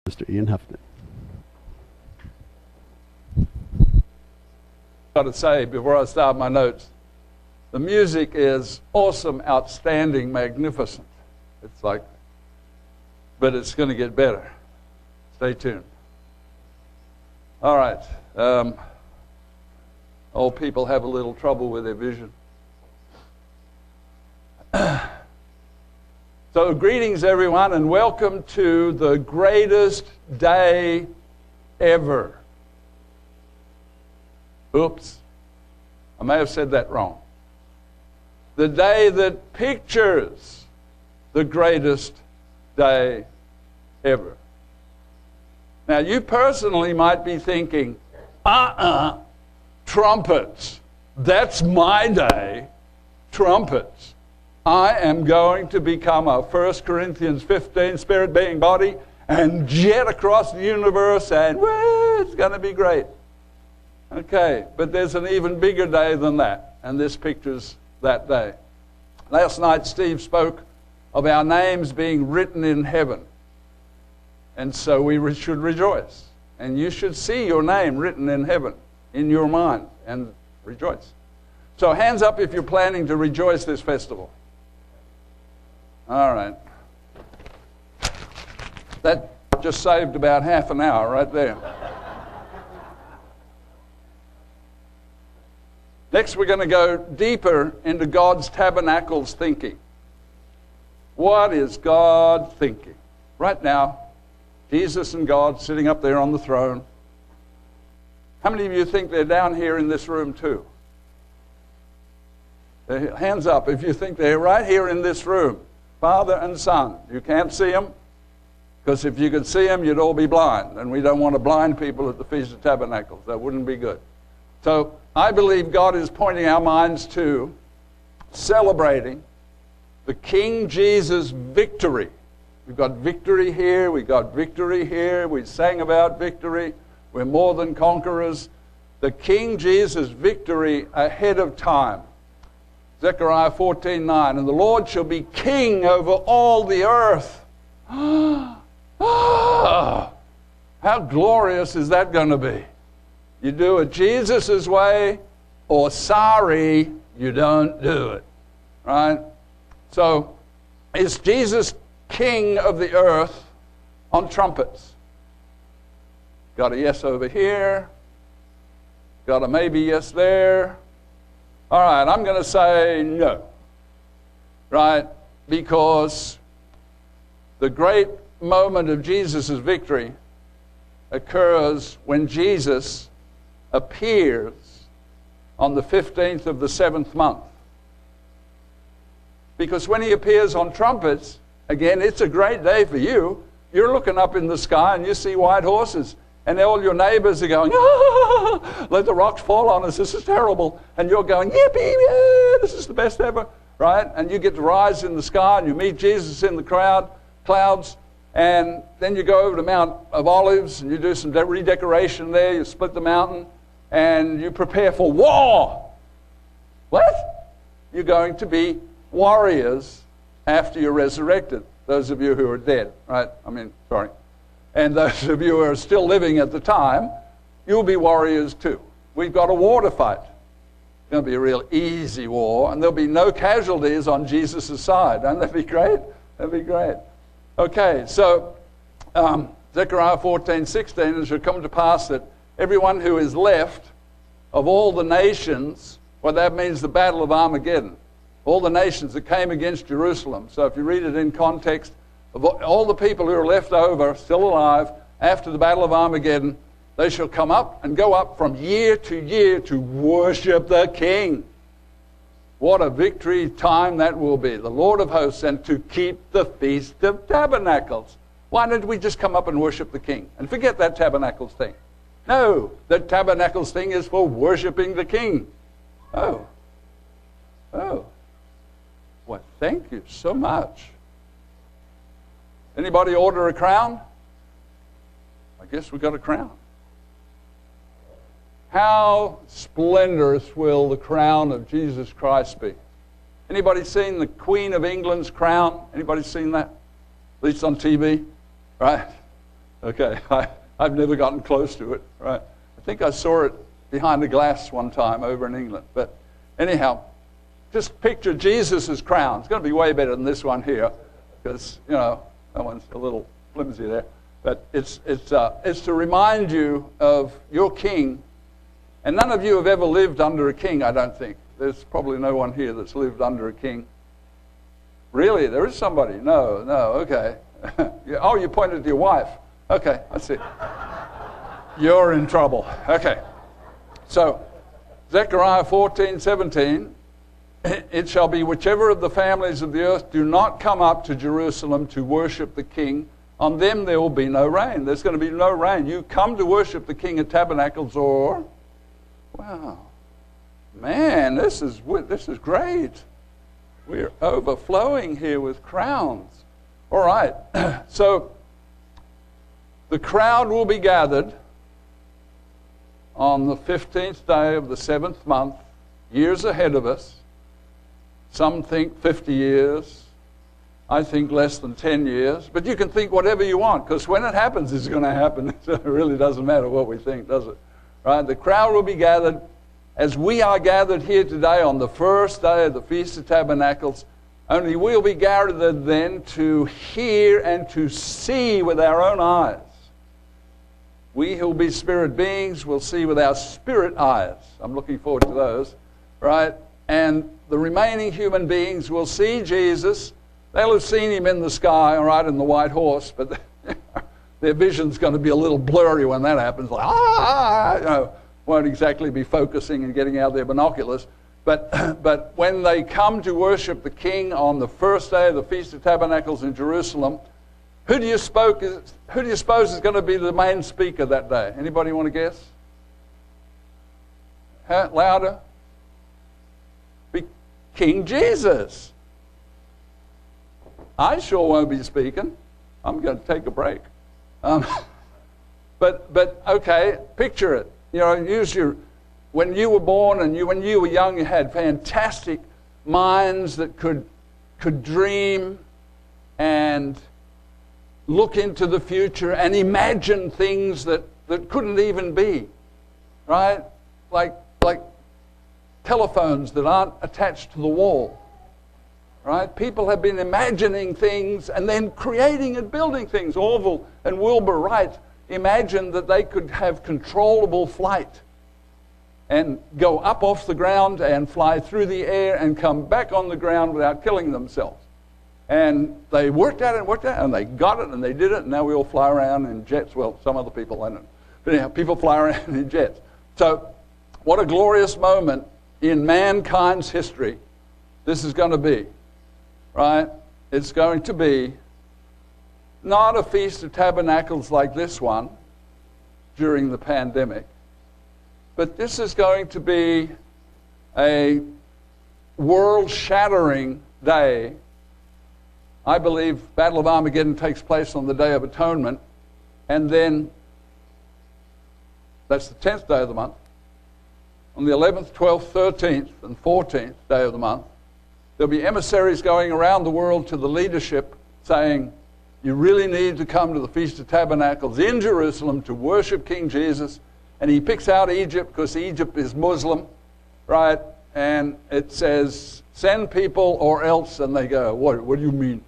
Mr. Ian Hufton. Got to say before I start my notes, the music is awesome, outstanding, magnificent. It's like, but it's going to get better. Stay tuned. All right. Old people have a little trouble with their vision. So greetings everyone, and welcome to the greatest day ever. Oops, I may have said that wrong. The day that pictures the greatest day ever. Now you personally might be thinking, trumpets, that's my day, trumpets. I am going to become a 1 Corinthians 15 spirit, being, body, and jet across the universe, and woo, it's going to be great. Okay, but there's an even bigger day than that, and this pictures that day. Last night Steve spoke of our names being written in heaven, and so we should rejoice. And you should see your name written in heaven, in your mind, and rejoice. So hands up if you're planning to rejoice this festival. All right. That just saved about half an hour right there. Next, we're going to go deeper into God's tabernacles thinking. What is God thinking? Right now, Jesus and God sitting up there on the throne. How many of you think they're down here in this room too? Hands up if you think they're right here in this room. Father and Son. You can't see them, because if you could see them, you'd all be blind. And we don't want to blind people at the Feast of Tabernacles. That wouldn't be good. So I believe God is pointing our minds to celebrating the King Jesus' victory. We've got victory here. We've got victory here. We sang about victory. We're more than conquerors. The King Jesus' victory ahead of time. Zechariah 14:9, and the Lord shall be king over all the earth. How glorious is that going to be? You do it Jesus' way, or sorry, you don't do it. Right? So, is Jesus king of the earth on trumpets? Got a yes over here. Got a maybe yes there. All right, I'm going to say no, right? Because the great moment of Jesus' victory occurs when Jesus appears on the 15th of the 7th month. Because when he appears on trumpets, again, it's a great day for you. You're looking up in the sky and you see white horses. And all your neighbors are going, let the rocks fall on us, this is terrible. And you're going, yippee, yeah, this is the best ever, right? And you get to rise in the sky and you meet Jesus in the clouds. And then you go over to Mount of Olives and you do some redecoration there. You split the mountain and you prepare for war. What? You're going to be warriors after you're resurrected. Those of you who are dead, right? Sorry. And those of you who are still living at the time, you'll be warriors too. We've got a war to fight. It's going to be a real easy war, and there'll be no casualties on Jesus' side. Won't that be great? That'd be great. Okay, so Zechariah 14:16, it shall come to pass that everyone who is left of all the nations, well, that means the Battle of Armageddon, all the nations that came against Jerusalem. So if you read it in context, of all the people who are left over, still alive, after the Battle of Armageddon, they shall come up and go up from year to year to worship the King. What a victory time that will be, the Lord of hosts, and to keep the Feast of Tabernacles. Why don't we just come up and worship the King and forget that Tabernacles thing? No, the Tabernacles thing is for worshiping the King. Oh. Well, thank you so much. Anybody order a crown? I guess we got a crown. How splendorous will the crown of Jesus Christ be? Anybody seen the Queen of England's crown? Anybody seen that? At least on TV, right? Okay, I've never gotten close to it, right? I think I saw it behind the glass one time over in England. But anyhow, just picture Jesus' crown. It's going to be way better than this one here, because, you know, that one's a little flimsy there. But it's to remind you of your king. And none of you have ever lived under a king, I don't think. There's probably no one here that's lived under a king. Really? There is somebody? No, okay. Oh, you pointed to your wife. Okay, I see. You're in trouble. Okay. So, Zechariah 14:17, it shall be whichever of the families of the earth do not come up to Jerusalem to worship the king, on them there will be no rain. There's going to be no rain. You come to worship the king at Tabernacles, or, wow, man, this is great. We're overflowing here with crowns. All right, so the crowd will be gathered on the 15th day of the 7th month, years ahead of us. Some think 50 years. I think less than 10 years. But you can think whatever you want, because when it happens, it's going to happen. So it really doesn't matter what we think, does it? Right? The crowd will be gathered as we are gathered here today on the first day of the Feast of Tabernacles. Only we'll be gathered then to hear and to see with our own eyes. We who will be spirit beings will see with our spirit eyes. I'm looking forward to those, right? And the remaining human beings will see Jesus. They'll have seen him in the sky, all right, in the white horse, but their vision's going to be a little blurry when that happens. Like, you know, won't exactly be focusing and getting out their binoculars. But when they come to worship the King on the first day of the Feast of Tabernacles in Jerusalem, who do you suppose is going to be the main speaker that day? Anybody want to guess? Louder. Be King Jesus. I sure won't be speaking. I'm going to take a break. But okay, picture it. You know, when you were born and when you were young, you had fantastic minds that could dream and look into the future and imagine things that couldn't even be, right? Like telephones that aren't attached to the wall, right? People have been imagining things and then creating and building things. Orville and Wilbur Wright imagined that they could have controllable flight and go up off the ground and fly through the air and come back on the ground without killing themselves. And they worked at it and they got it and they did it, and now we all fly around in jets. Well, some other people, I don't know. But anyhow, people fly around in jets. So what a glorious moment in mankind's history this is going to be, right? It's going to be not a Feast of Tabernacles like this one during the pandemic, but this is going to be a world-shattering day. I believe Battle of Armageddon takes place on the Day of Atonement, and then that's the 10th day of the month. On the 11th, 12th, 13th, and 14th day of the month, there'll be emissaries going around the world to the leadership saying, you really need to come to the Feast of Tabernacles in Jerusalem to worship King Jesus. And he picks out Egypt because Egypt is Muslim, right? And it says, send people or else. And they go, what do you mean?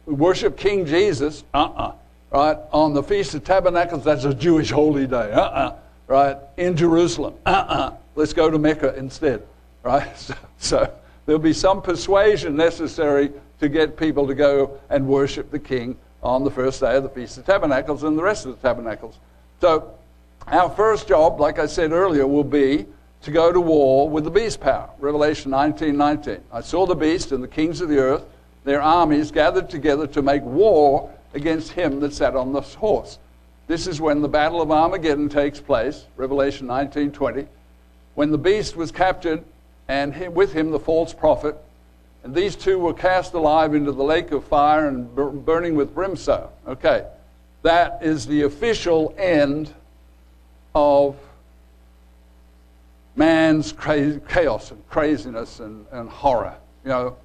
Worship King Jesus? Right? On the Feast of Tabernacles, that's a Jewish holy day. Right? In Jerusalem. Let's go to Mecca instead. Right? So there'll be some persuasion necessary to get people to go and worship the King on the first day of the Feast of Tabernacles and the rest of the Tabernacles. So our first job, like I said earlier, will be to go to war with the beast power. Revelation 19:19. I saw the beast and the kings of the earth, their armies gathered together to make war against him that sat on the horse. This is when the Battle of Armageddon takes place, Revelation 19:20, when the beast was captured and with him the false prophet, and these two were cast alive into the lake of fire and burning with brimstone. Okay, that is the official end of man's chaos and craziness and horror, you know,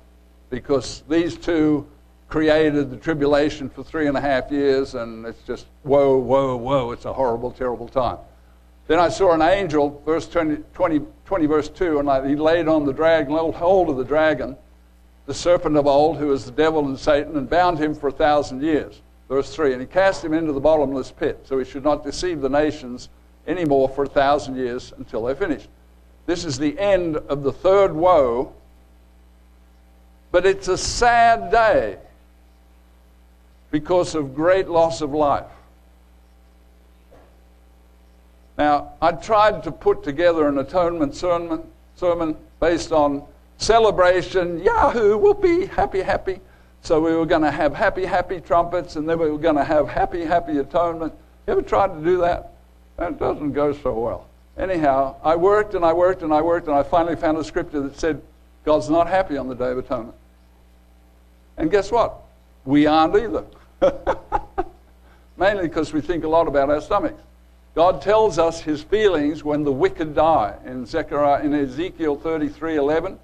because these two created the tribulation for 3.5 years, and it's just, whoa, whoa, whoa, it's a horrible, terrible time. Then I saw an angel, verse 20 verse 2, and he laid on the dragon, hold of the dragon, the serpent of old, who is the devil and Satan, and bound him for 1,000 years. Verse 3, and he cast him into the bottomless pit, so he should not deceive the nations anymore for 1,000 years until they're finished. This is the end of the third woe, but it's a sad day because of great loss of life. Now, I tried to put together an atonement sermon based on celebration, yahoo, whoopee, happy, happy. So we were going to have happy, happy trumpets, and then we were going to have happy, happy atonement. You ever tried to do that? That doesn't go so well. Anyhow, I worked and I worked and I worked, and I finally found a scripture that said God's not happy on the Day of Atonement. And guess what? We aren't either. Mainly because we think a lot about our stomachs. God tells us his feelings when the wicked die. In Ezekiel 33:11,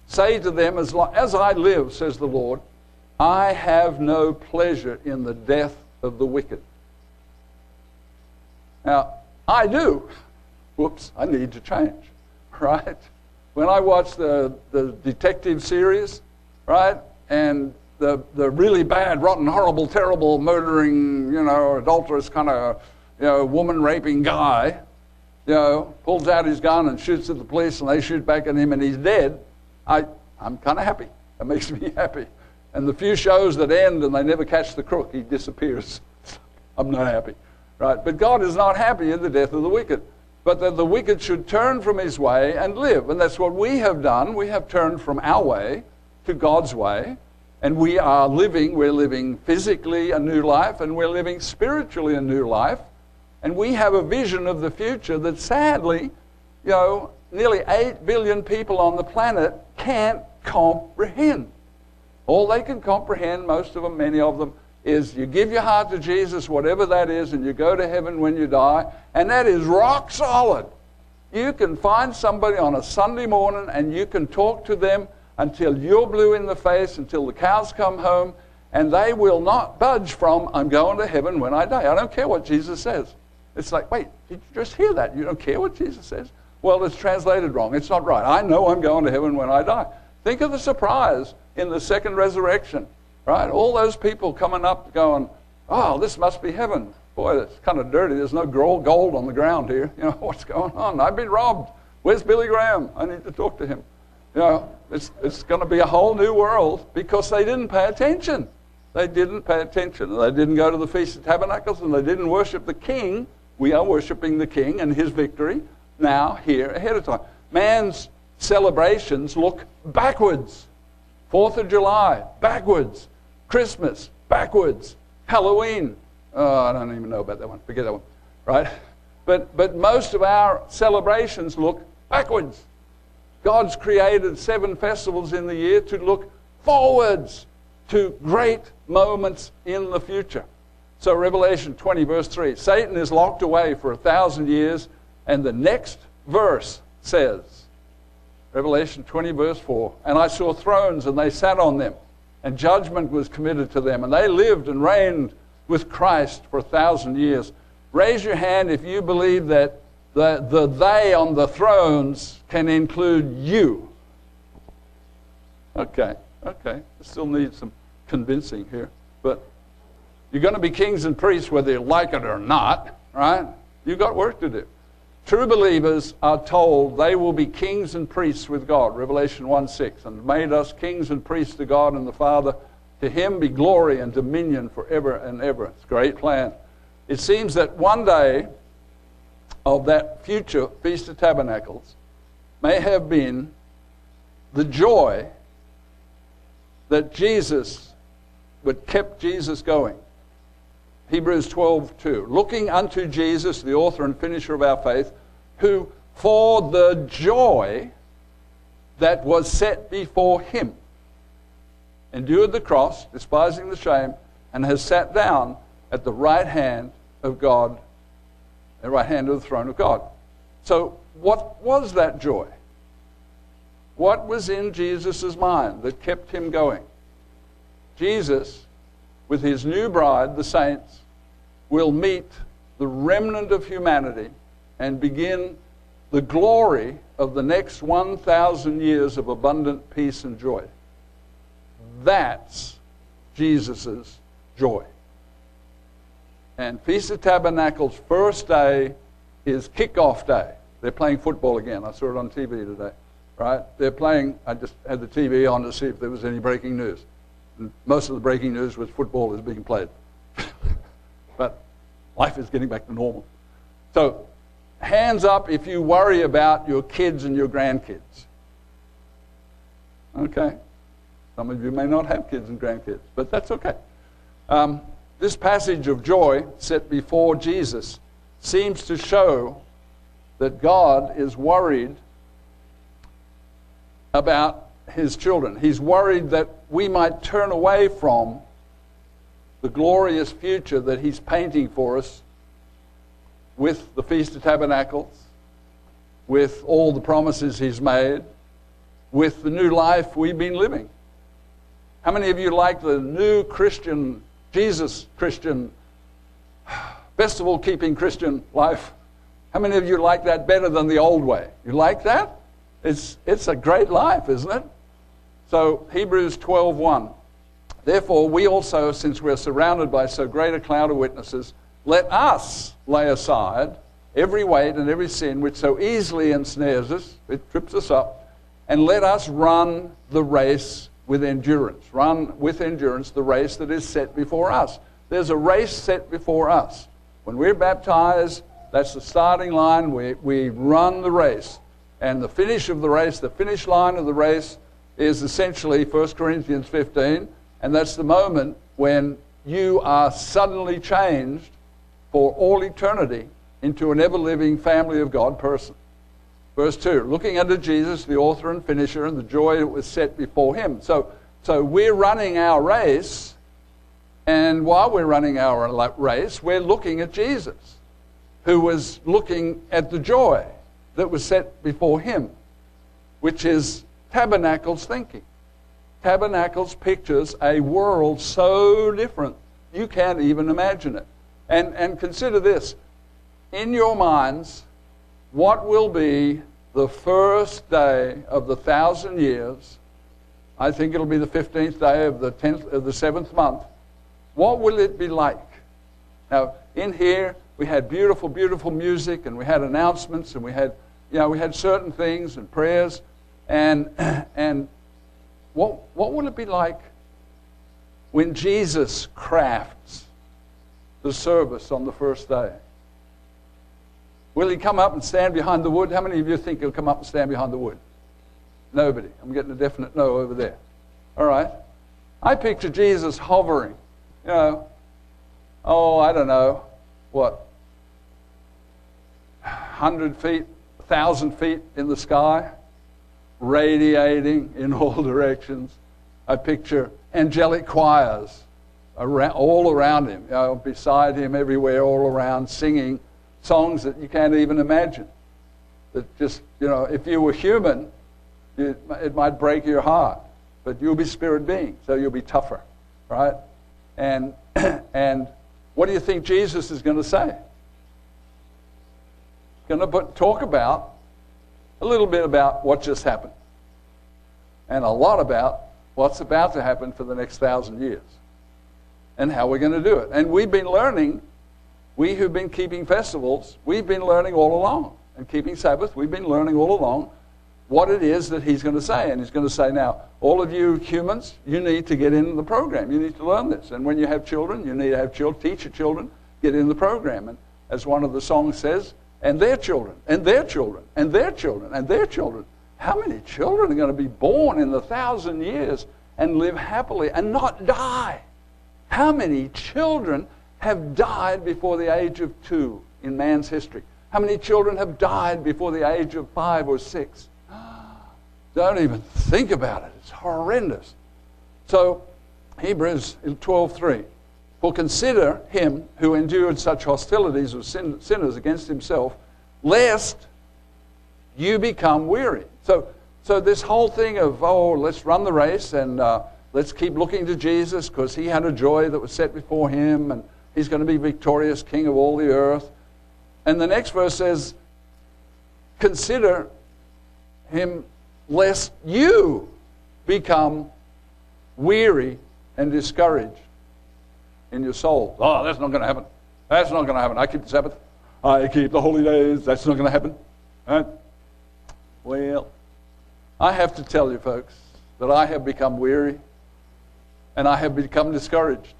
say to them, as I live, says the Lord, I have no pleasure in the death of the wicked. Now, I do. Whoops, I need to change, right? When I watch the detective series, right, and the really bad, rotten, horrible, terrible, murdering, adulterous kind of, woman-raping guy, pulls out his gun and shoots at the police, and they shoot back at him, and he's dead, I'm kind of happy. That makes me happy. And the few shows that end and they never catch the crook, he disappears. I'm not happy, right? But God is not happy in the death of the wicked, but that the wicked should turn from his way and live. And that's what we have done. We have turned from our way to God's way, and we're living physically a new life, and we're living spiritually a new life. And we have a vision of the future that sadly, nearly 8 billion people on the planet can't comprehend. All they can comprehend, most of them, many of them, is you give your heart to Jesus, whatever that is, and you go to heaven when you die, and that is rock solid. You can find somebody on a Sunday morning and you can talk to them until you're blue in the face, until the cows come home, and they will not budge from, I'm going to heaven when I die. I don't care what Jesus says. It's like, wait, did you just hear that? You don't care what Jesus says? Well, it's translated wrong. It's not right. I know I'm going to heaven when I die. Think of the surprise in the second resurrection, right? All those people coming up going, oh, this must be heaven. Boy, it's kind of dirty. There's no gold on the ground here. What's going on? I've been robbed. Where's Billy Graham? I need to talk to him. It's going to be a whole new world because they didn't pay attention. They didn't pay attention. They didn't go to the Feast of Tabernacles, and they didn't worship the King. We are worshiping the King and his victory now, here, ahead of time. Man's celebrations look backwards. 4th of July, backwards. Christmas, backwards. Halloween, I don't even know about that one. Forget that one, right? But most of our celebrations look backwards. God's created 7 festivals in the year to look forwards to great moments in the future. So Revelation 20, verse 3, Satan is locked away for 1,000 years, and the next verse says, Revelation 20, verse 4, and I saw thrones, and they sat on them, and judgment was committed to them, and they lived and reigned with Christ for 1,000 years. Raise your hand if you believe that the they on the thrones can include you. Okay. I still need some convincing here, but you're going to be kings and priests whether you like it or not, right? You've got work to do. True believers are told they will be kings and priests with God, Revelation 1:6, and made us kings and priests to God and the Father. To him be glory and dominion forever and ever. It's a great plan. It seems that one day of that future Feast of Tabernacles may have been the joy that kept Jesus going. Hebrews 12:2, looking unto Jesus, the author and finisher of our faith, who for the joy that was set before him endured the cross, despising the shame, and has sat down at the right hand of God, the right hand of the throne of God. So what was that joy? What was in Jesus' mind that kept him going? Jesus, with his new bride, the saints, will meet the remnant of humanity and begin the glory of the next 1,000 years of abundant peace and joy. That's Jesus' joy. And Feast of Tabernacles' first day is kickoff day. They're playing football again. I saw it on TV today. Right? They're playing. I just had the TV on to see if there was any breaking news. And most of the breaking news was football is being played. But life is getting back to normal. So, hands up if you worry about your kids and your grandkids. Okay? Some of you may not have kids and grandkids, but that's okay. This passage of joy set before Jesus seems to show that God is worried about his children. He's worried that we might turn away from the glorious future that he's painting for us with the Feast of Tabernacles, with all the promises he's made, with the new life we've been living. How many of you like the new Christian, Jesus Christian, festival-keeping Christian life? How many of you like that better than the old way? You like that? It's a great life, isn't it? So, Hebrews 12:1. Therefore, we also, since we're surrounded by so great a cloud of witnesses, let us lay aside every weight and every sin which so easily ensnares us, it trips us up, and let us run the race with endurance. Run with endurance the race that is set before us. There's a race set before us. When we're baptized, that's the starting line. We run the race. And the finish of the race, the finish line of the race, is essentially 1 Corinthians 15. And that's the moment when you are suddenly changed for all eternity into an ever-living family of God person. Verse 2, looking unto Jesus, the author and finisher, and the joy that was set before him. So we're running our race, and while we're running our race, we're looking at Jesus, who was looking at the joy that was set before him, which is Tabernacles thinking. Tabernacles pictures a world so different you can't even imagine it. And consider this. In your minds, what will be the first day of the 1,000 years? I think it'll be the 15th day of the 7th month. What will it be like? Now, in here, we had beautiful, beautiful music, and we had announcements, and we had certain things and prayers, and what will it be like when Jesus crafts the service on the first day? Will he come up and stand behind the wood? How many of you think he'll come up and stand behind the wood? Nobody. I'm getting a definite no over there. All right. I picture Jesus hovering, I don't know, 100 feet, 1,000 feet in the sky, radiating in all directions. I picture angelic choirs all around him, beside him, everywhere, all around, singing songs that you can't even imagine. That just, if you were human, it might break your heart. But you'll be spirit being, so you'll be tougher, right? And what do you think Jesus is going to say? He's going to talk about a little bit about what just happened, and a lot about what's about to happen for the next 1,000 years, and how we're going to do it. And we've been learning. We who've been keeping festivals, we've been learning all along. And keeping Sabbath, we've been learning all along what it is that he's going to say. And he's going to say, now, all of you humans, you need to get in the program. You need to learn this. And when you have children, you need to have teach your children, get in the program. And as one of the songs says, and their children, and their children, and their children, and their children. How many children are going to be born in the 1,000 years and live happily and not die? How many children have died before the age of 2 in man's history? How many children have died before the age of 5 or 6? Don't even think about it. It's horrendous. So, Hebrews 12:3. For consider him who endured such hostilities of sinners against himself, lest you become weary. So this whole thing of, let's run the race, and let's keep looking to Jesus because he had a joy that was set before him and he's going to be victorious king of all the earth. And the next verse says, consider him lest you become weary and discouraged in your soul. Oh, that's not going to happen. That's not going to happen. I keep the Sabbath. I keep the holy days. That's not going to happen. Right? Well, I have to tell you, folks, that I have become weary and I have become discouraged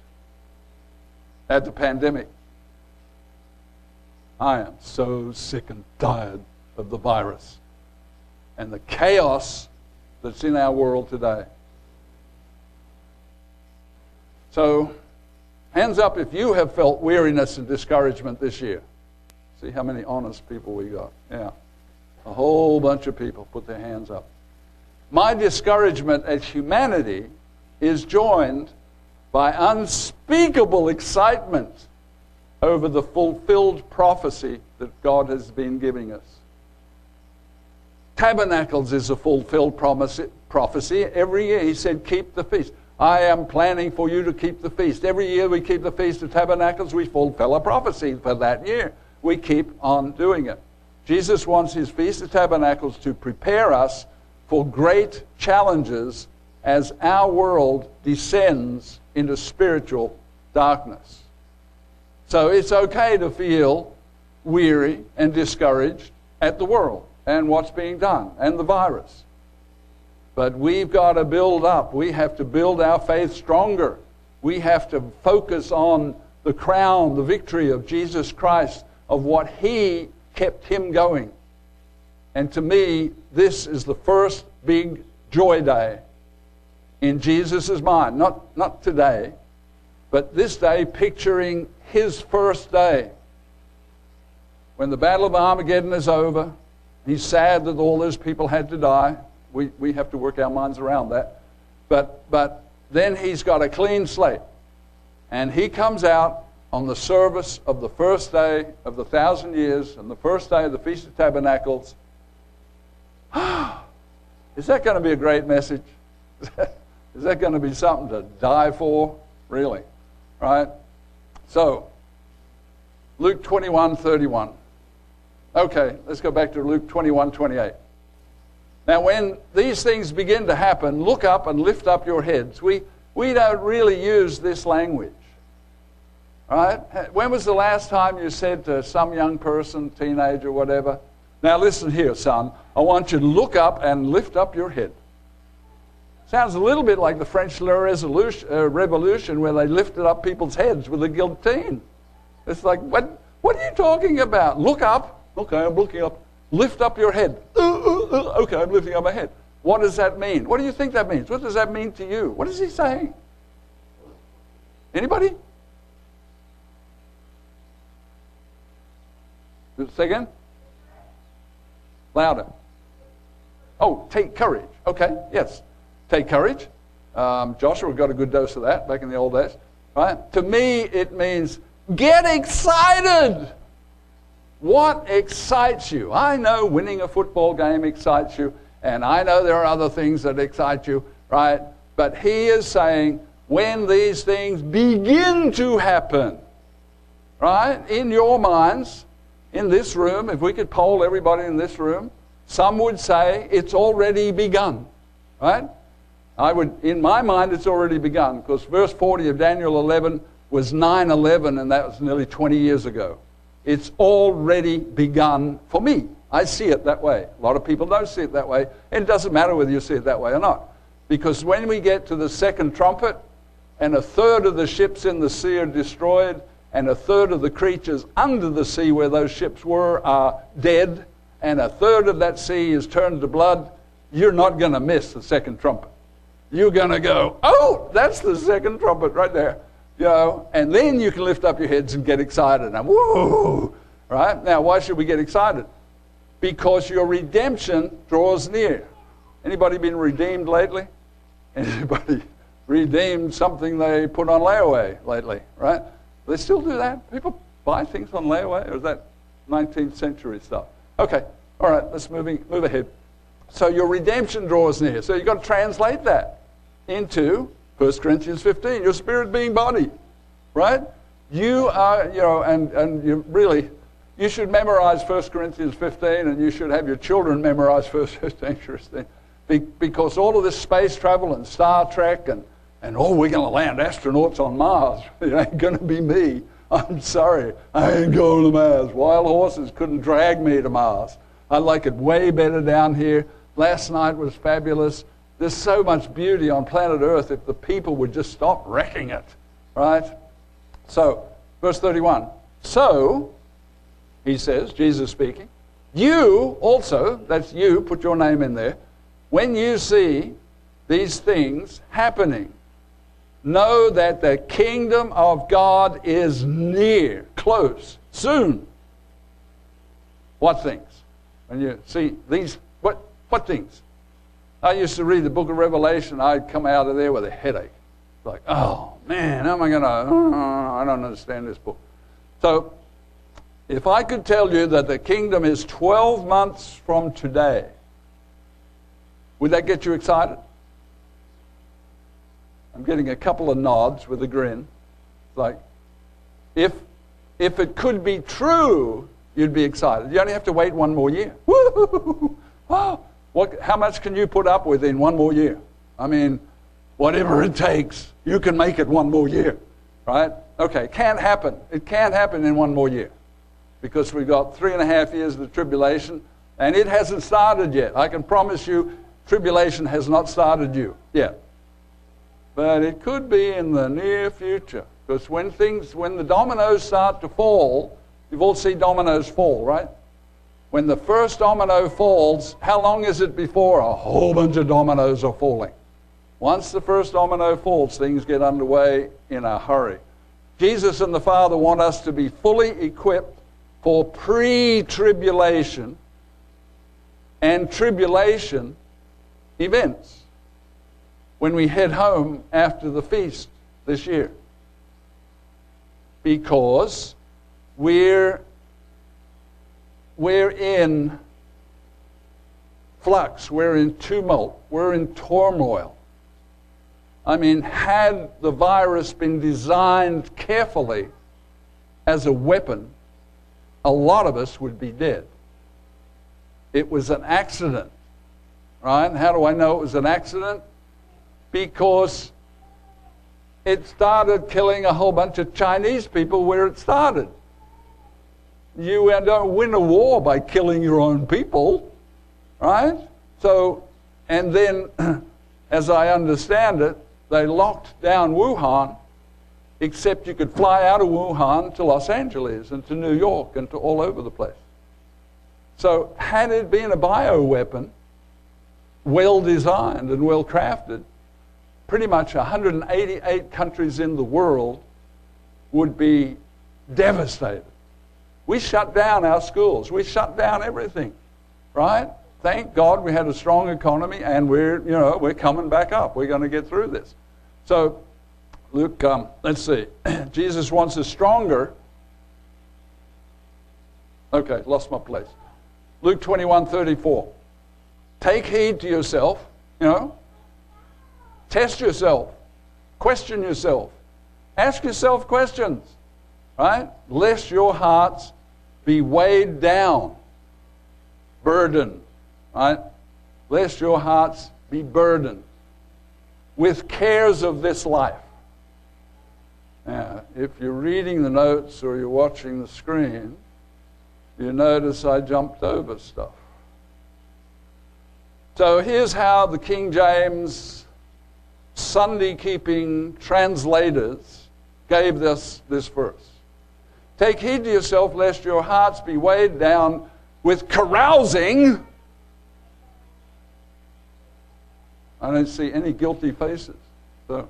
at the pandemic. I am so sick and tired of the virus and the chaos that's in our world today. So, hands up if you have felt weariness and discouragement this year. See how many honest people we got. Yeah. A whole bunch of people put their hands up. My discouragement at humanity is joined by unspeakable excitement over the fulfilled prophecy that God has been giving us. Tabernacles is a fulfilled prophecy. Every year he said, keep the feast. I am planning for you to keep the feast. Every year we keep the Feast of Tabernacles. We fulfill a prophecy for that year. We keep on doing it. Jesus wants his Feast of Tabernacles to prepare us for great challenges as our world descends into spiritual darkness. So it's okay to feel weary and discouraged at the world and what's being done and the virus. But we've got to build up. We have to build our faith stronger. We have to focus on the crown, the victory of Jesus Christ, of what he kept him going. And to me, this is the first big joy day in Jesus' mind. Not today, but this day picturing his first day. When the Battle of Armageddon is over, he's sad that all those people had to die. We have to work our minds around that. But then he's got a clean slate. And he comes out on the service of the first day of the 1,000 years and the first day of the Feast of Tabernacles. Is that going to be a great message? Is that going to be something to die for? Really? Right? So, Luke 21:31. Okay, let's go back to Luke 21:28. Now, when these things begin to happen, look up and lift up your heads. We don't really use this language. Right? When was the last time you said to some young person, teenager, whatever, now listen here, son, I want you to look up and lift up your head. Sounds a little bit like the French Revolution where they lifted up people's heads with a guillotine. It's like, what are you talking about? Look up. Okay, I'm looking up. Lift up your head. Okay, I'm lifting up my head. What does that mean? What do you think that means? What does that mean to you? What is he saying? Anybody? Say again? Louder. Oh, take courage. Okay, yes. Take courage. Joshua got a good dose of that back in the old days. Right? To me, it means get excited. What excites you? I know winning a football game excites you, and I know there are other things that excite you, right? But he is saying, when these things begin to happen, right, in your minds, in this room, if we could poll everybody in this room, some would say it's already begun, right? In my mind, it's already begun, because verse 40 of Daniel 11 was 9/11, and that was nearly 20 years ago. It's already begun for me. I see it that way. A lot of people don't see it that way, and it doesn't matter whether you see it that way or not. Because when we get to the second trumpet, and 1/3 of the ships in the sea are destroyed, and 1/3 of the creatures under the sea where those ships were are dead, and 1/3 of that sea is turned to blood, you're not going to miss the second trumpet. You're going to go, oh, that's the second trumpet right there. You know, and then you can lift up your heads and get excited. And woo! Right? Now, why should we get excited? Because your redemption draws near. Anybody been redeemed lately? Anybody redeemed something they put on layaway lately? Right? They still do that? People buy things on layaway? Or is that 19th century stuff? Okay. All right. Let's move ahead. So your redemption draws near. So you've got to translate that into 1 Corinthians 15, your spirit being body, right? You are, and you really, you should memorize 1 Corinthians 15, and you should have your children memorize 1 Corinthians 15, because all of this space travel and Star Trek and we're going to land astronauts on Mars. It ain't going to be me. I'm sorry, I ain't going to Mars. Wild horses couldn't drag me to Mars. I like it way better down here. Last night was fabulous. There's so much beauty on planet Earth if the people would just stop wrecking it, right? So, verse 31. So, he says, Jesus speaking, you also, that's you, put your name in there, when you see these things happening, know that the kingdom of God is near, close, soon. What things? When you see these, what things? I used to read the book of Revelation. I'd come out of there with a headache. Like, oh, man, how am I going to, I don't understand this book. So, if I could tell you that the kingdom is 12 months from today, would that get you excited? I'm getting a couple of nods with a grin. Like, if it could be true, you'd be excited. You only have to wait one more year. Woo-hoo-hoo-hoo. Oh, how much can you put up with in one more year? I mean, whatever it takes, you can make it one more year, right? Okay, it can't happen. It can't happen in one more year because we've got 3.5 years of the tribulation, and it hasn't started yet. I can promise you, tribulation has not started you yet. But it could be in the near future. Because when the dominoes start to fall, you've all seen dominoes fall, right? When the first domino falls, how long is it before a whole bunch of dominoes are falling? Once the first domino falls, things get underway in a hurry. Jesus and the Father want us to be fully equipped for pre-tribulation and tribulation events when we head home after the feast this year. Because we're in flux, we're in tumult, we're in turmoil. I mean, had the virus been designed carefully as a weapon, a lot of us would be dead. It was an accident, right? How do I know it was an accident? Because it started killing a whole bunch of Chinese people where it started. You don't win a war by killing your own people, right? So, and then, as I understand it, they locked down Wuhan, except you could fly out of Wuhan to Los Angeles and to New York and to all over the place. So, had it been a bioweapon, well designed and well crafted, pretty much 188 countries in the world would be devastated. We shut down our schools. We shut down everything, right? Thank God we had a strong economy, and we're coming back up. We're going to get through this. So, Luke, let's see. Jesus wants us stronger. Okay, lost my place. Luke 21:34. Take heed to yourself, Test yourself. Question yourself. Ask yourself questions, right? Lest your hearts be weighed down, burdened, right? Lest your hearts be burdened with cares of this life. Now, if you're reading the notes or you're watching the screen, you notice I jumped over stuff. So here's how the King James Sunday-keeping translators gave this verse. Take heed to yourself, lest your hearts be weighed down with carousing. I don't see any guilty faces. So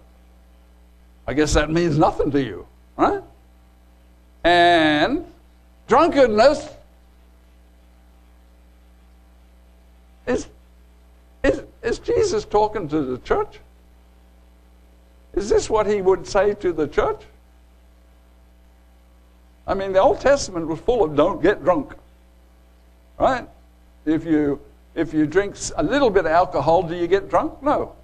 I guess that means nothing to you, right? And drunkenness. Is Jesus talking to the church? Is this what he would say to the church? I mean, the Old Testament was full of don't get drunk, right? If you drink a little bit of alcohol, do you get drunk? No.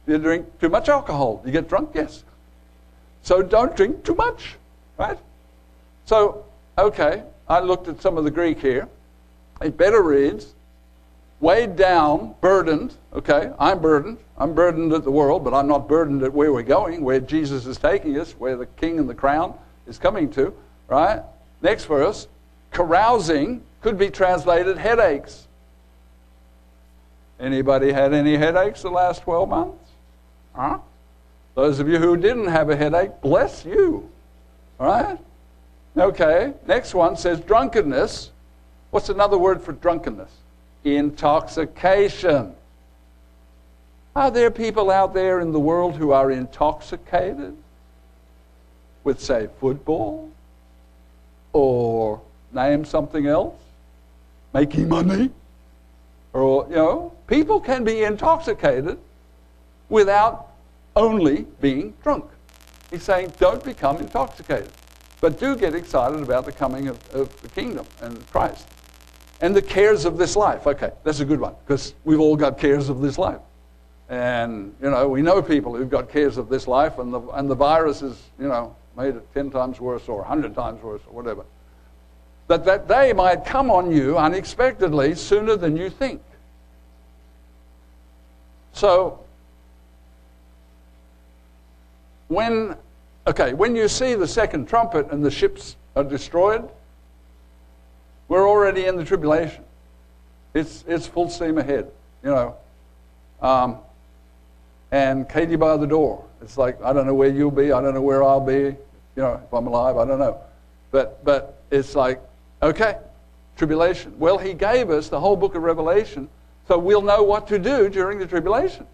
You drink too much alcohol, you get drunk? Yes. So don't drink too much, right? So, okay, I looked at some of the Greek here. It better reads, weighed down, burdened. Okay, I'm burdened. I'm burdened at the world, but I'm not burdened at where we're going, where Jesus is taking us, where the king and the crown is coming to, right? Next verse, carousing could be translated headaches. Anybody had any headaches the last 12 months? Huh? Those of you who didn't have a headache, bless you. All right? Okay, next one says drunkenness. What's another word for drunkenness? Intoxication. Are there people out there in the world who are intoxicated with, say, football? Or name something else? Making money? Or, people can be intoxicated without only being drunk. He's saying, don't become intoxicated. But do get excited about the coming of the kingdom and Christ. And the cares of this life. Okay, that's a good one, because we've all got cares of this life. And, we know people who've got cares of this life, and the virus has, made it 10 times worse or 100 times worse or whatever. But that day might come on you unexpectedly sooner than you think. So, when you see the second trumpet and the ships are destroyed, we're already in the tribulation. It's full steam ahead, and Katie by the door. It's like, I don't know where you'll be, I don't know where I'll be, if I'm alive, I don't know. But it's like, okay, tribulation. Well, he gave us the whole book of Revelation, so we'll know what to do during the tribulation.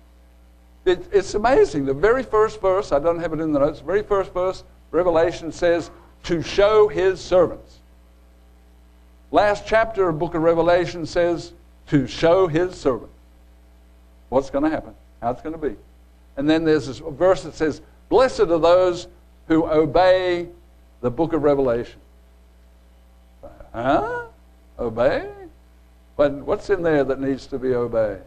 It's amazing. The very first verse, I don't have it in the notes, the very first verse, Revelation says, to show his servants. Last chapter of book of Revelation says, to show his servants. What's going to happen? How it's going to be. And then there's this verse that says, blessed are those who obey the book of Revelation. Huh? Obey? But what's in there that needs to be obeyed?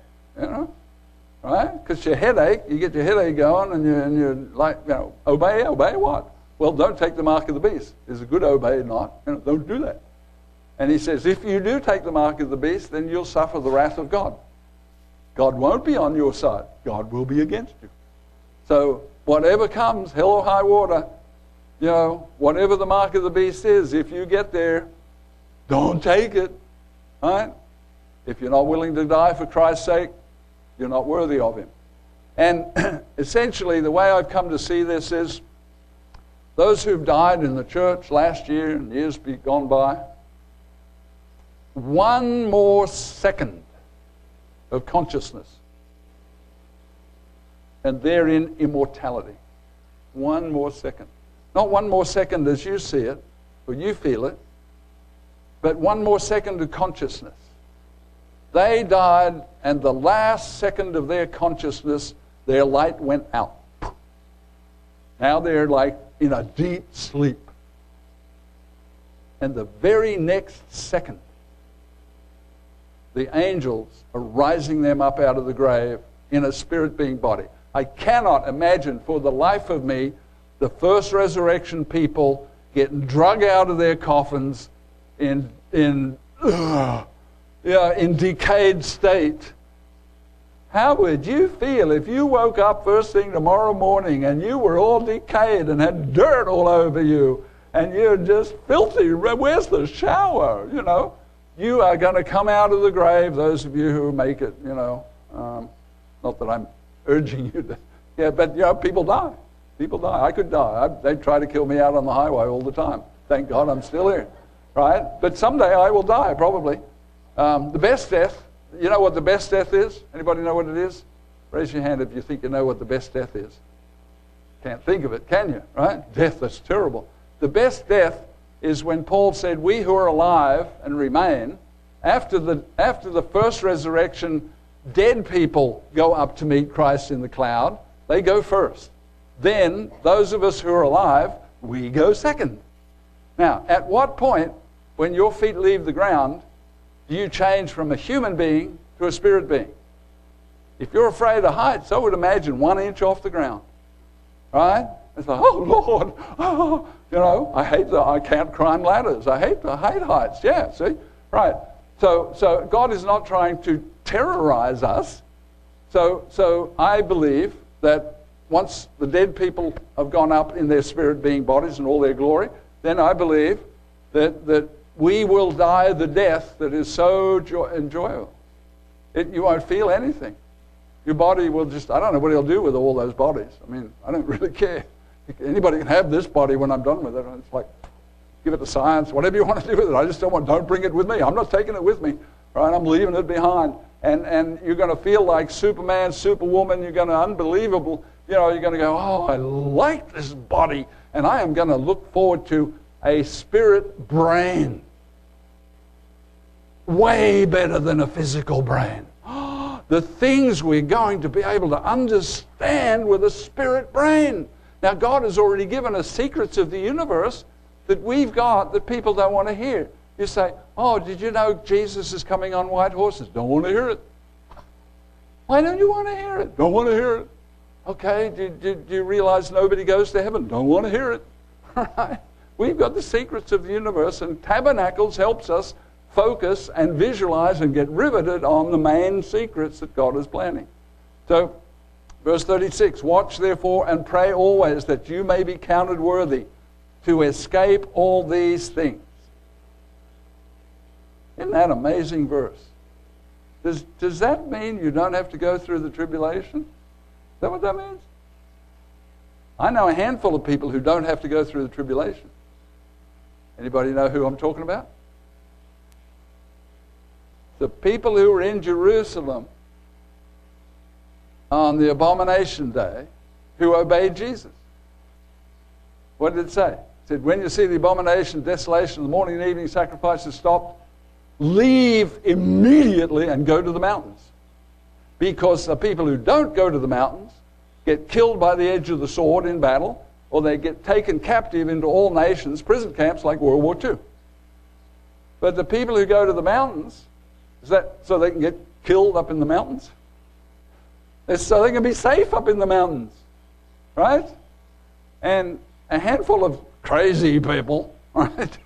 Right? Because your headache, you get your headache going, and you're like, obey what? Well, don't take the mark of the beast. Is a good obey not? Don't do that. And he says, if you do take the mark of the beast, then you'll suffer the wrath of God. God won't be on your side. God will be against you. So whatever comes, hell or high water, whatever the mark of the beast is, if you get there, don't take it. Right? If you're not willing to die for Christ's sake, you're not worthy of him. And essentially, the way I've come to see this is those who've died in the church last year and years gone by, one more second of consciousness, and they're in immortality. One more second. Not one more second as you see it, or you feel it, but one more second of consciousness. They died, and the last second of their consciousness, their light went out. Now they're like in a deep sleep. And the very next second, the angels are rising them up out of the grave in a spirit-being body. I cannot imagine for the life of me the first resurrection people getting drug out of their coffins in decayed state. How would you feel if you woke up first thing tomorrow morning and you were all decayed and had dirt all over you and you're just filthy? Where's the shower? You are going to come out of the grave, those of you who make it, not that I'm urging you to, but people die. People die. I could die. They try to kill me out on the highway all the time. Thank God I'm still here, right? But someday I will die, probably. The best death, you know what the best death is? Anybody know what it is? Raise your hand if you think you know what the best death is. Can't think of it, can you? Right? Death, that's terrible. The best death is when Paul said, we who are alive and remain, after the first resurrection, dead people go up to meet Christ in the cloud. They go first. Then, those of us who are alive, we go second. Now, at what point, when your feet leave the ground, do you change from a human being to a spirit being? If you're afraid of heights, I would imagine 1 inch off the ground. Right? It's like, oh, Lord, oh, you know, I can't climb ladders. I hate heights. Yeah, see? Right. So God is not trying to terrorize us. So I believe that once the dead people have gone up in their spirit being bodies in all their glory, then I believe that we will die the death that is so enjoyable. You won't feel anything. Your body will just, I don't know what he'll do with all those bodies. I mean, I don't really care. Anybody can have this body when I'm done with it. It's like, give it to science, whatever you want to do with it. I just don't bring it with me. I'm not taking it with me. Right? I'm leaving it behind. And you're going to feel like Superman, Superwoman. You're going to unbelievable. You're going to go, oh, I like this body. And I am going to look forward to a spirit brain. Way better than a physical brain. The things we're going to be able to understand with a spirit brain. Now, God has already given us secrets of the universe that we've got that people don't want to hear. You say, oh, did you know Jesus is coming on white horses? Don't want to hear it. Why don't you want to hear it? Don't want to hear it. Okay, do you realize nobody goes to heaven? Don't want to hear it. Right? We've got the secrets of the universe, and Tabernacles helps us focus and visualize and get riveted on the main secrets that God is planning. So, verse 36, watch therefore and pray always that you may be counted worthy to escape all these things. Isn't that an amazing verse? Does that mean you don't have to go through the tribulation? Is that what that means? I know a handful of people who don't have to go through the tribulation. Anybody know who I'm talking about? The people who were in Jerusalem on the abomination day who obeyed Jesus. What did it say? It said, when you see the abomination, desolation, the morning and evening sacrifices stopped, leave immediately and go to the mountains. Because the people who don't go to the mountains get killed by the edge of the sword in battle, or they get taken captive into all nations, prison camps like World War II. But the people who go to the mountains, is that so they can get killed up in the mountains? It's so they can be safe up in the mountains, right? And a handful of crazy people, right,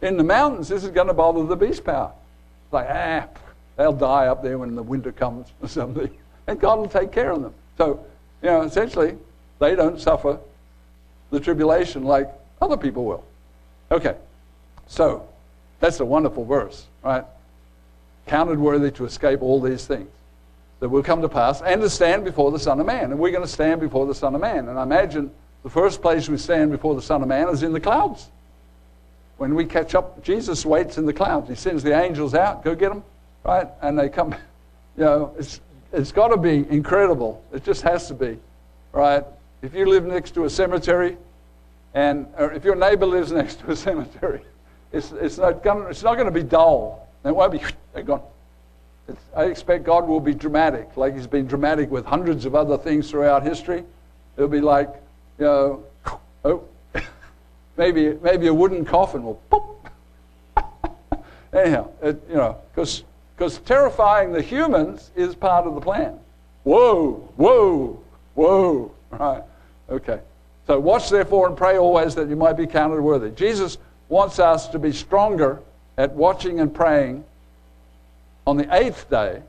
in the mountains, this is going to bother the beast power. It's like, they'll die up there when the winter comes or something, and God will take care of them. So, essentially, they don't suffer the tribulation like other people will. Okay, so that's a wonderful verse, right? Counted worthy to escape all these things that will come to pass and to stand before the Son of Man. And we're going to stand before the Son of Man. And I imagine the first place we stand before the Son of Man is in the clouds. When we catch up, Jesus waits in the clouds. He sends the angels out, go get them, right? And they come, it's got to be incredible. It just has to be, right? If you live next to a cemetery, or if your neighbor lives next to a cemetery, it's not going to be dull. It won't be, they're gone. I expect God will be dramatic, like he's been dramatic with hundreds of other things throughout history. It'll be like, maybe a wooden coffin will pop. Anyhow, because terrifying the humans is part of the plan. Whoa, whoa, whoa. Right, okay. So watch therefore and pray always that you might be counted worthy. Jesus wants us to be stronger at watching and praying on the 8th day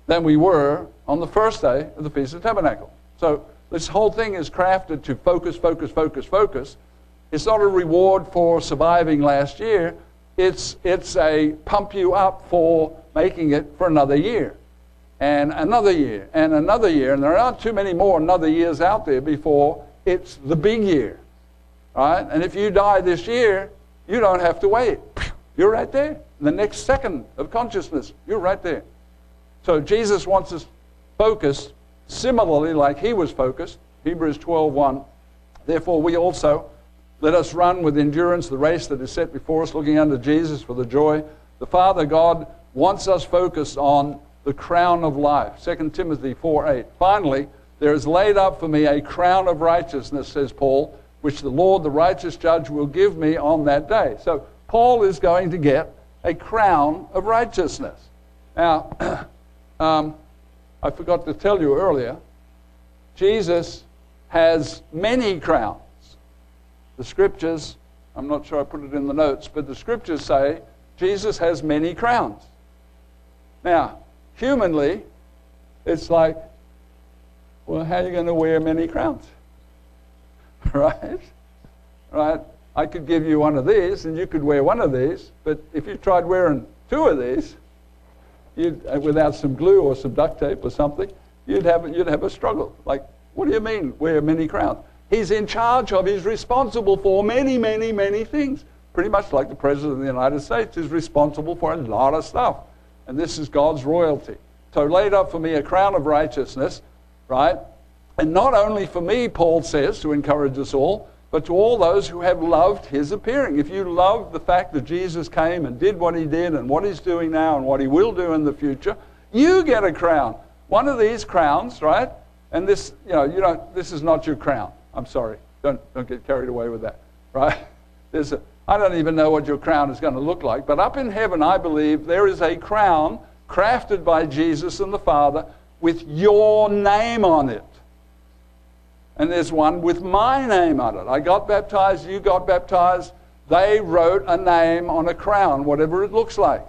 than we were on the first day of the Feast of Tabernacle. So this whole thing is crafted to focus, focus, focus, focus. It's not a reward for surviving last year. It's a pump you up for making it for another year. And another year, and another year. And there aren't too many more another years out there before it's the big year. Right? And if you die this year, you don't have to wait. You're right there. In the next second of consciousness, you're right there. So Jesus wants us focused similarly like he was focused. Hebrews 12:1. Therefore we also, let us run with endurance the race that is set before us, looking unto Jesus for the joy. The Father God wants us focused on the crown of life. 2 Timothy 4:8. Finally, there is laid up for me a crown of righteousness, says Paul, which the Lord, the righteous judge, will give me on that day. So Paul is going to get a crown of righteousness. Now, I forgot to tell you earlier, Jesus has many crowns. The scriptures, I'm not sure I put it in the notes, but the scriptures say Jesus has many crowns. Now, humanly, it's like, well, how are you going to wear many crowns? Right? Right? I could give you one of these, and you could wear one of these, but if you tried wearing two of these, without some glue or some duct tape or something, you'd have a struggle. Like, what do you mean, wear many crowns? He's in charge of, he's responsible for many, many, many things. Pretty much like the President of the United States is responsible for a lot of stuff. And this is God's royalty. So laid up for me a crown of righteousness, right? And not only for me, Paul says, to encourage us all, but to all those who have loved his appearing. If you love the fact that Jesus came and did what he did and what he's doing now and what he will do in the future, you get a crown. One of these crowns, right? And this, this is not your crown. I'm sorry. Don't get carried away with that, right? I don't even know what your crown is going to look like, but up in heaven, I believe there is a crown crafted by Jesus and the Father with your name on it. And there's one with my name on it. I got baptized, you got baptized. They wrote a name on a crown, whatever it looks like.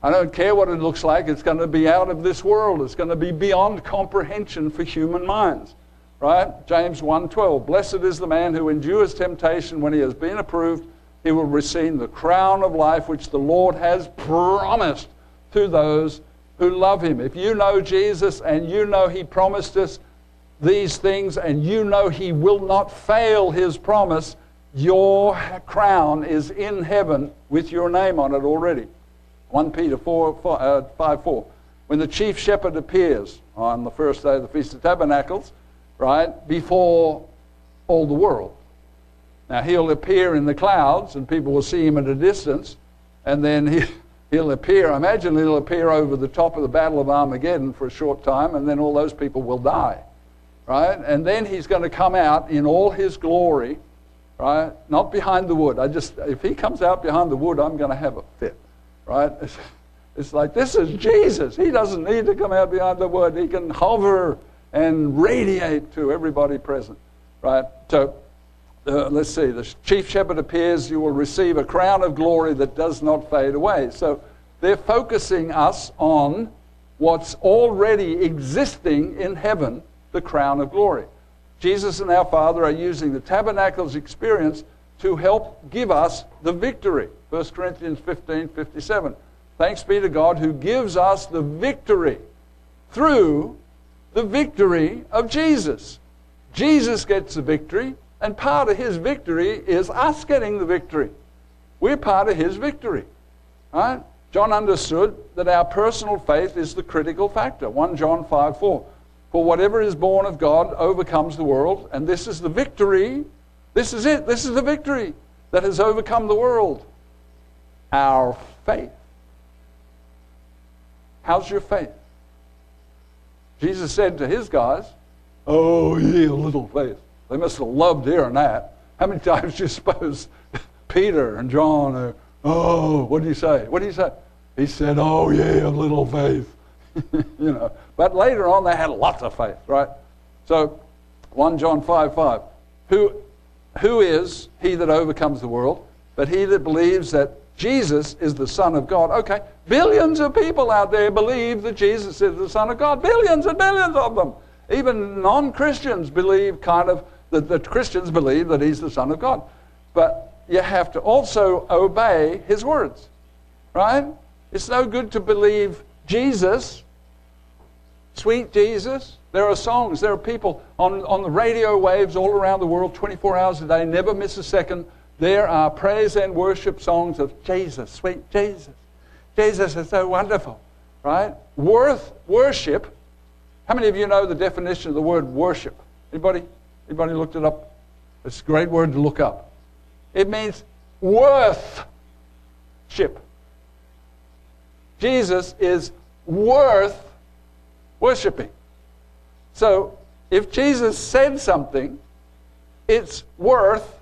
I don't care what it looks like. It's going to be out of this world. It's going to be beyond comprehension for human minds. Right? James 1:12. Blessed is the man who endures temptation. When he has been approved, he will receive the crown of life which the Lord has promised to those who love him. If you know Jesus and you know he promised us these things and you know he will not fail his promise, your crown is in heaven with your name on it already. 1 Peter 5:4. When the chief shepherd appears on the first day of the Feast of Tabernacles, right, before all the world. Now, he'll appear in the clouds, and people will see him at a distance, and then he'll appear. I imagine he'll appear over the top of the Battle of Armageddon for a short time, and then all those people will die, right? And then he's going to come out in all his glory, right? Not behind the wood. If he comes out behind the wood, I'm going to have a fit, right? It's like, this is Jesus. He doesn't need to come out behind the wood. He can hover and radiate to everybody present, right? So let's see. The chief shepherd appears. You will receive a crown of glory that does not fade away. So they're focusing us on what's already existing in heaven, the crown of glory. Jesus and our Father are using the tabernacle's experience to help give us the victory. 1 Corinthians 15:57. Thanks be to God who gives us the victory through the victory of Jesus. Jesus gets the victory, and part of his victory is us getting the victory. We're part of his victory. Right? John understood that our personal faith is the critical factor. 1 John 5:4. For whatever is born of God overcomes the world, and this is the victory. This is it. This is the victory that has overcome the world. Our faith. How's your faith? Jesus said to his guys, oh, ye of little faith. They must have loved hearing that. How many times do you suppose Peter and John what do you say? What do you say? He said, oh, ye of little faith. But later on they had lots of faith, right? So 1 John 5:5. Who is he that overcomes the world? But he that believes that Jesus is the Son of God. Okay, billions of people out there believe that Jesus is the Son of God. Billions and billions of them. Even non-Christians believe that Christians believe that he's the Son of God. But you have to also obey his words, right? It's no good to believe Jesus, sweet Jesus. There are songs, there are people on the radio waves all around the world 24 hours a day, never miss a second. There are praise and worship songs of Jesus, sweet Jesus. Jesus is so wonderful, right? Worship. How many of you know the definition of the word worship? Anybody looked it up? It's a great word to look up. It means worth-ship. Jesus is worth worshiping. So if Jesus said something, it's worth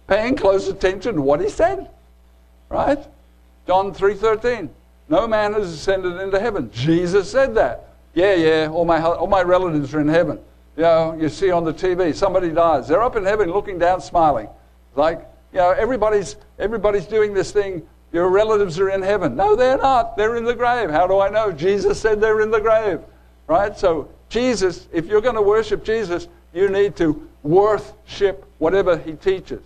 paying close attention to what he said, right? John 3:13. No man has ascended into heaven. Jesus said that. Yeah, all my relatives are in heaven. You know, you see on the TV, somebody dies. They're up in heaven looking down, smiling. Like, you know, everybody's doing this thing. Your relatives are in heaven. No, they're not. They're in the grave. How do I know? Jesus said they're in the grave. Right? So Jesus, if you're going to worship Jesus, you need to worship whatever he teaches.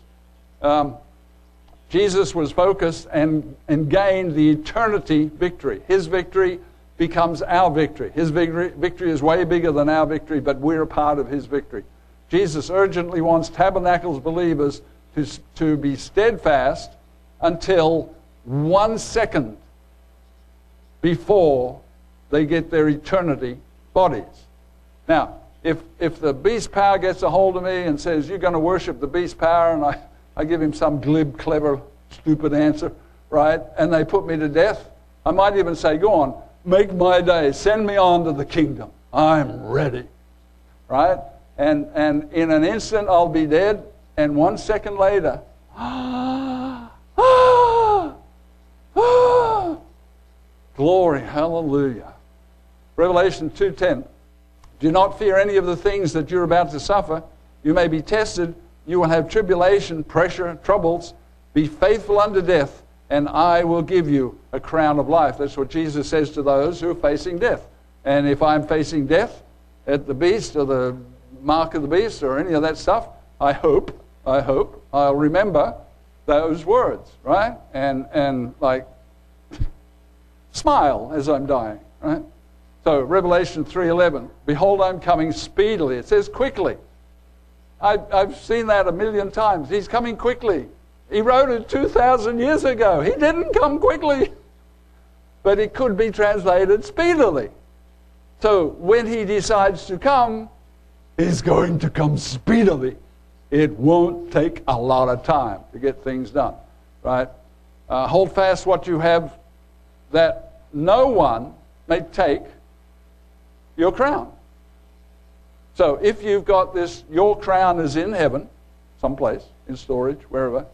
Jesus was focused and gained the eternity victory. His victory becomes our victory. His victory is way bigger than our victory, but we're a part of his victory. Jesus urgently wants Tabernacle's believers to be steadfast until 1 second before they get their eternity bodies. Now, if the beast power gets a hold of me and says, you're going to worship the beast power, and I give him some glib, clever, stupid answer, right, and they put me to death, I might even say, go on, make my day, send me on to the kingdom. I'm ready, right? And in an instant I'll be dead, and 1 second later, glory, hallelujah. Revelation 2:10. Do not fear any of the things that you're about to suffer. You may be tested. You will have tribulation, pressure, troubles. Be faithful unto death, and I will give you a crown of life. That's what Jesus says to those who are facing death. And if I'm facing death at the beast or the mark of the beast or any of that stuff, I hope I'll remember those words, right? And like, smile as I'm dying, right? So Revelation 3:11, behold, I'm coming speedily. It says quickly. I've seen that a million times. He's coming quickly. He wrote it 2,000 years ago. He didn't come quickly. But it could be translated speedily. So when he decides to come, he's going to come speedily. It won't take a lot of time to get things done, right? Hold fast what you have, that no one may take your crown. So if you've got this, your crown is in heaven, someplace, in storage, wherever.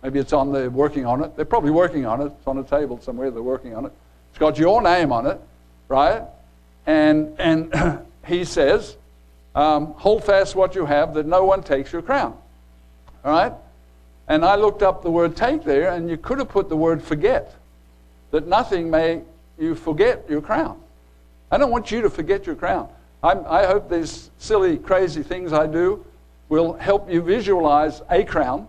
Maybe it's on there, working on it. They're probably working on it. It's on a table somewhere, they're working on it. It's got your name on it, right? And he says, hold fast what you have, that no one takes your crown. All right? And I looked up the word take there, and you could have put the word forget, that nothing may you forget your crown. I don't want you to forget your crown. I hope these silly, crazy things I do will help you visualize a crown,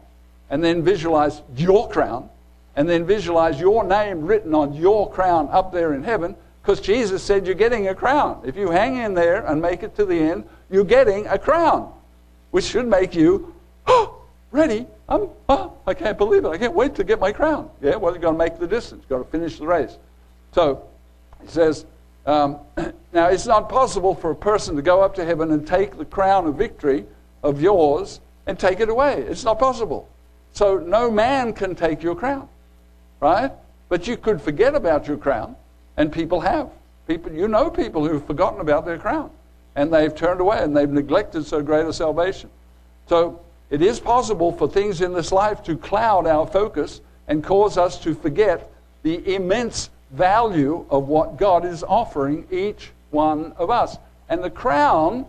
and then visualize your crown, and then visualize your name written on your crown up there in heaven, because Jesus said you're getting a crown. If you hang in there and make it to the end, you're getting a crown, which should make you, ready. I can't believe it. I can't wait to get my crown. Yeah, well, you've got to make the distance. You've got to finish the race. So he says, now it's not possible for a person to go up to heaven and take the crown of victory of yours and take it away. It's not possible. So no man can take your crown, right? But you could forget about your crown, and people have. People who've forgotten about their crown, and they've turned away, and they've neglected so great a salvation. So it is possible for things in this life to cloud our focus and cause us to forget the immense value of what God is offering each one of us. And the crown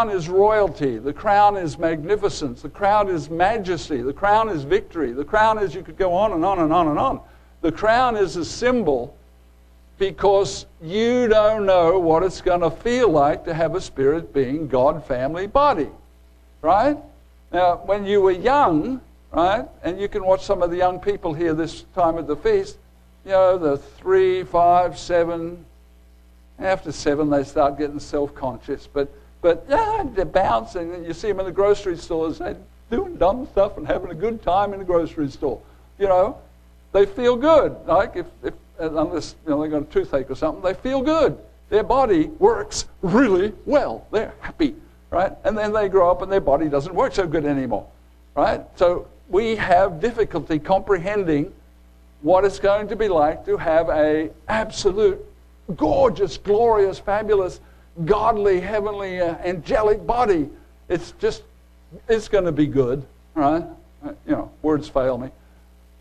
is royalty. The crown is magnificence. The crown is majesty. The crown is victory. The crown is, you could go on and on and on and on. The crown is a symbol because you don't know what it's going to feel like to have a spirit being God family body, right? Now, when you were young, right, and you can watch some of the young people here this time at the feast, you know, the 3, 5, 7, after 7 they start getting self-conscious, but they're bouncing, and you see them in the grocery stores, they're doing dumb stuff and having a good time in the grocery store. You know, they feel good. Like if unless they got a toothache or something, they feel good. Their body works really well. They're happy, right? And then they grow up and their body doesn't work so good anymore, right? So we have difficulty comprehending what it's going to be like to have a absolute, gorgeous, glorious, fabulous, godly, heavenly, angelic body. It's going to be good, right? Words fail me.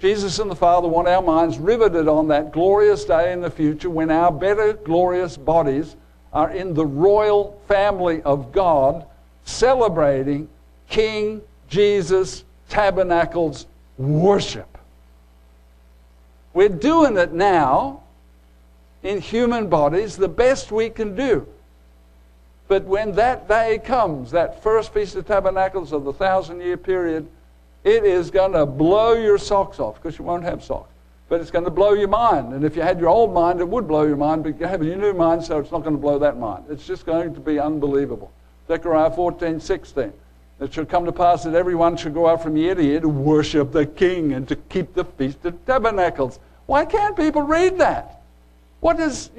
Jesus and the Father want our minds riveted on that glorious day in the future when our better, glorious bodies are in the royal family of God, celebrating King Jesus Tabernacles worship. We're doing it now in human bodies the best we can do. But when that day comes, that first Feast of Tabernacles of the 1,000-year period, it is going to blow your socks off, because you won't have socks. But it's going to blow your mind. And if you had your old mind, it would blow your mind. But you have your new mind, so it's not going to blow that mind. It's just going to be unbelievable. Zechariah 14:16. It shall come to pass that everyone shall go out from year to year to worship the King and to keep the Feast of Tabernacles. Why can't people read that? What is...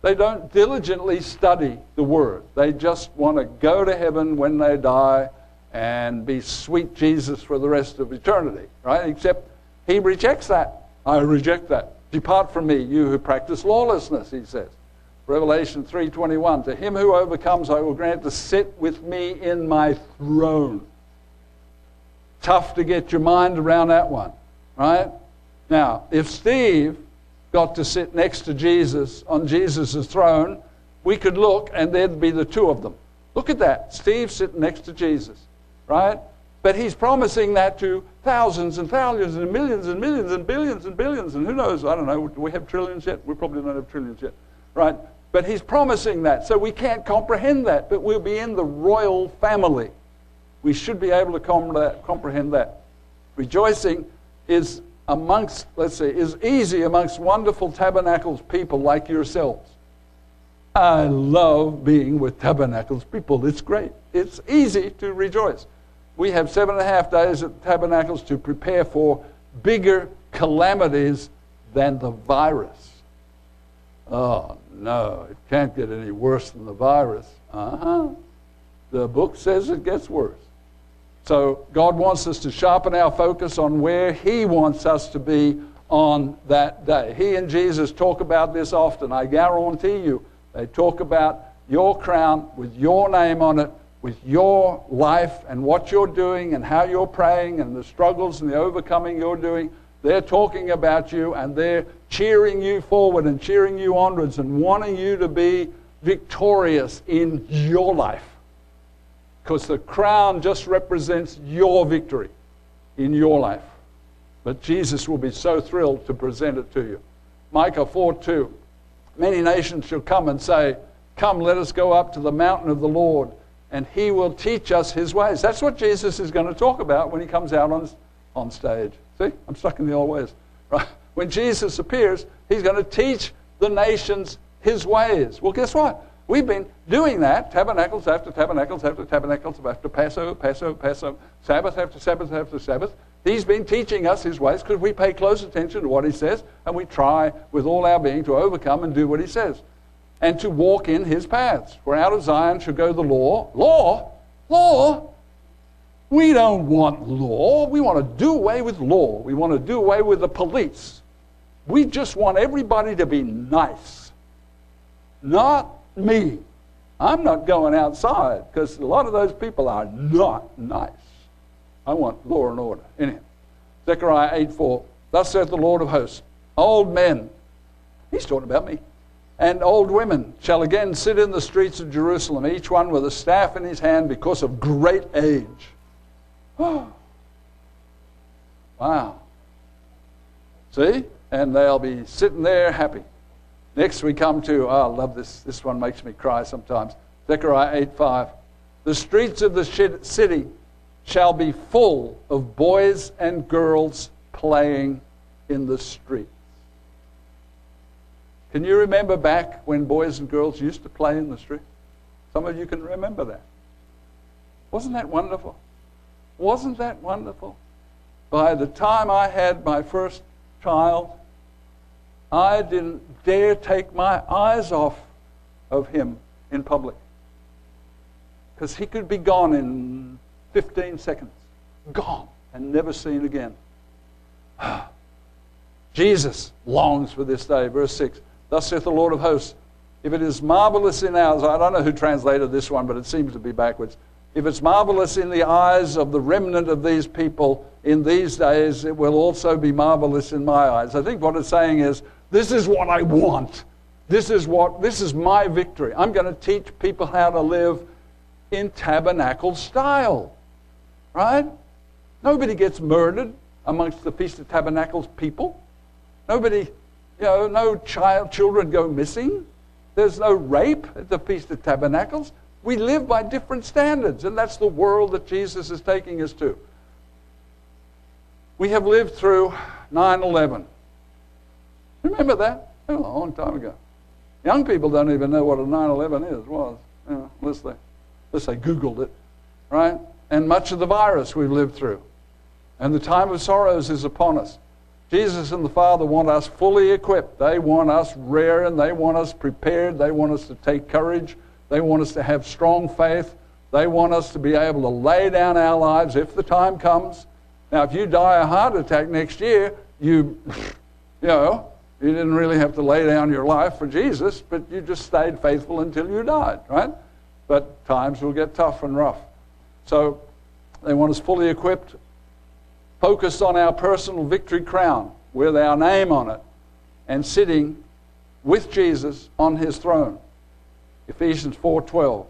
They don't diligently study the Word. They just want to go to heaven when they die and be sweet Jesus for the rest of eternity, right? Except he rejects that. I reject that. Depart from me, you who practice lawlessness, he says. Revelation 3:21, to him who overcomes I will grant to sit with me in my throne. Tough to get your mind around that one, right? Now, if Steve got to sit next to Jesus on Jesus' throne, we could look and there'd be the two of them. Look at that. Steve sitting next to Jesus, right? But he's promising that to thousands and thousands and millions and millions and billions and billions and who knows, I don't know, do we have trillions yet? We probably don't have trillions yet, right? But he's promising that, so we can't comprehend that, but we'll be in the royal family. We should be able to comprehend that. Rejoicing is amongst, is easy amongst wonderful tabernacles people like yourselves. I love being with tabernacles people. It's great. It's easy to rejoice. We have 7.5 days at tabernacles to prepare for bigger calamities than the virus. Oh, no, it can't get any worse than the virus. The book says it gets worse. So God wants us to sharpen our focus on where he wants us to be on that day. He and Jesus talk about this often. I guarantee you, they talk about your crown with your name on it, with your life and what you're doing and how you're praying and the struggles and the overcoming you're doing. They're talking about you and they're cheering you forward and cheering you onwards and wanting you to be victorious in your life. Because the crown just represents your victory in your life. But Jesus will be so thrilled to present it to you. Micah 4:2. Many nations shall come and say, come, let us go up to the mountain of the Lord, and he will teach us his ways. That's what Jesus is going to talk about when he comes out on stage. See, I'm stuck in the old ways. Right? When Jesus appears, he's going to teach the nations his ways. Well, guess what? We've been doing that, tabernacles after tabernacles after tabernacles after Passover, Sabbath after Sabbath after Sabbath. He's been teaching us his ways because we pay close attention to what he says and we try with all our being to overcome and do what he says and to walk in his paths. For out of Zion shall go the law. Law? We don't want law. We want to do away with law. We want to do away with the police. We just want everybody to be nice. Not me. I'm not going outside because a lot of those people are not nice. I want law and order. Anyhow, Zechariah 8:4. Thus saith the Lord of hosts, old men, he's talking about me, and old women shall again sit in the streets of Jerusalem, each one with a staff in his hand because of great age. Oh. Wow. See? And they'll be sitting there happy. Next we come to, I love this. This one makes me cry sometimes. Zechariah 8:5. The streets of the city shall be full of boys and girls playing in the streets. Can you remember back when boys and girls used to play in the street? Some of you can remember that. Wasn't that wonderful? Wasn't that wonderful? By the time I had my first child, I didn't dare take my eyes off of him in public. Because he could be gone in 15 seconds. Gone and never seen again. Jesus longs for this day. Verse 6. Thus saith the Lord of hosts, if it is marvelous in ours, I don't know who translated this one, but it seems to be backwards. If it's marvelous in the eyes of the remnant of these people in these days, it will also be marvelous in my eyes. I think what it's saying is, this is what I want. This is my victory. I'm going to teach people how to live in tabernacle style. Right? Nobody gets murdered amongst the Feast of Tabernacles people. Nobody, no children go missing. There's no rape at the Feast of Tabernacles. We live by different standards, and that's the world that Jesus is taking us to. We have lived through 9/11. Remember that? A long time ago. Young people don't even know what a 9/11 was, unless they Googled it, right? And much of the virus we've lived through. And the time of sorrows is upon us. Jesus and the Father want us fully equipped. They want us raring. They want us prepared. They want us to take courage. They want us to have strong faith. They want us to be able to lay down our lives if the time comes. Now, if you die a heart attack next year, you didn't really have to lay down your life for Jesus, but you just stayed faithful until you died, right? But times will get tough and rough. So they want us fully equipped, focused on our personal victory crown with our name on it, and sitting with Jesus on his throne. Ephesians 4:12.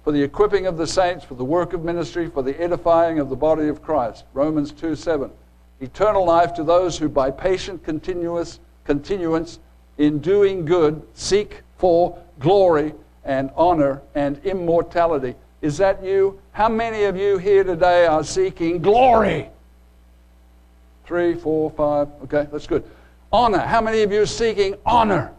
For the equipping of the saints, for the work of ministry, for the edifying of the body of Christ. Romans 2:7. Eternal life to those who by patient continuance in doing good seek for glory and honor and immortality. Is that you? How many of you here today are seeking glory? 3, 4, 5. Okay, that's good. Honor. How many of you are seeking honor?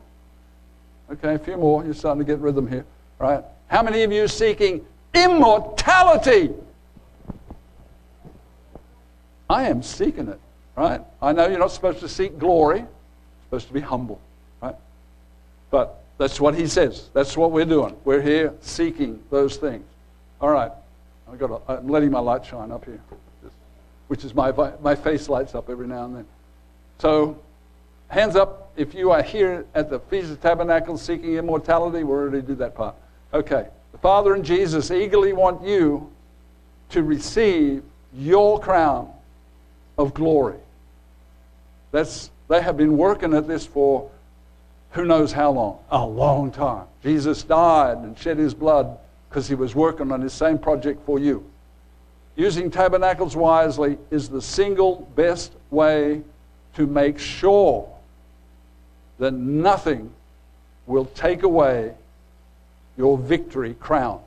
Okay, a few more. You're starting to get rhythm here. Right? How many of you are seeking immortality? I am seeking it. Right? I know you're not supposed to seek glory. You're supposed to be humble. Right? But that's what he says. That's what we're doing. We're here seeking those things. All right. I'm letting my light shine up here, which is my face lights up every now and then. So, hands up if you are here at the Feast of Tabernacles seeking immortality. We already did that part. Okay. The Father and Jesus eagerly want you to receive your crown of glory. They have been working at this for who knows how long? A long time. Jesus died and shed his blood because he was working on his same project for you. Using tabernacles wisely is the single best way to make sure that nothing will take away your victory crown.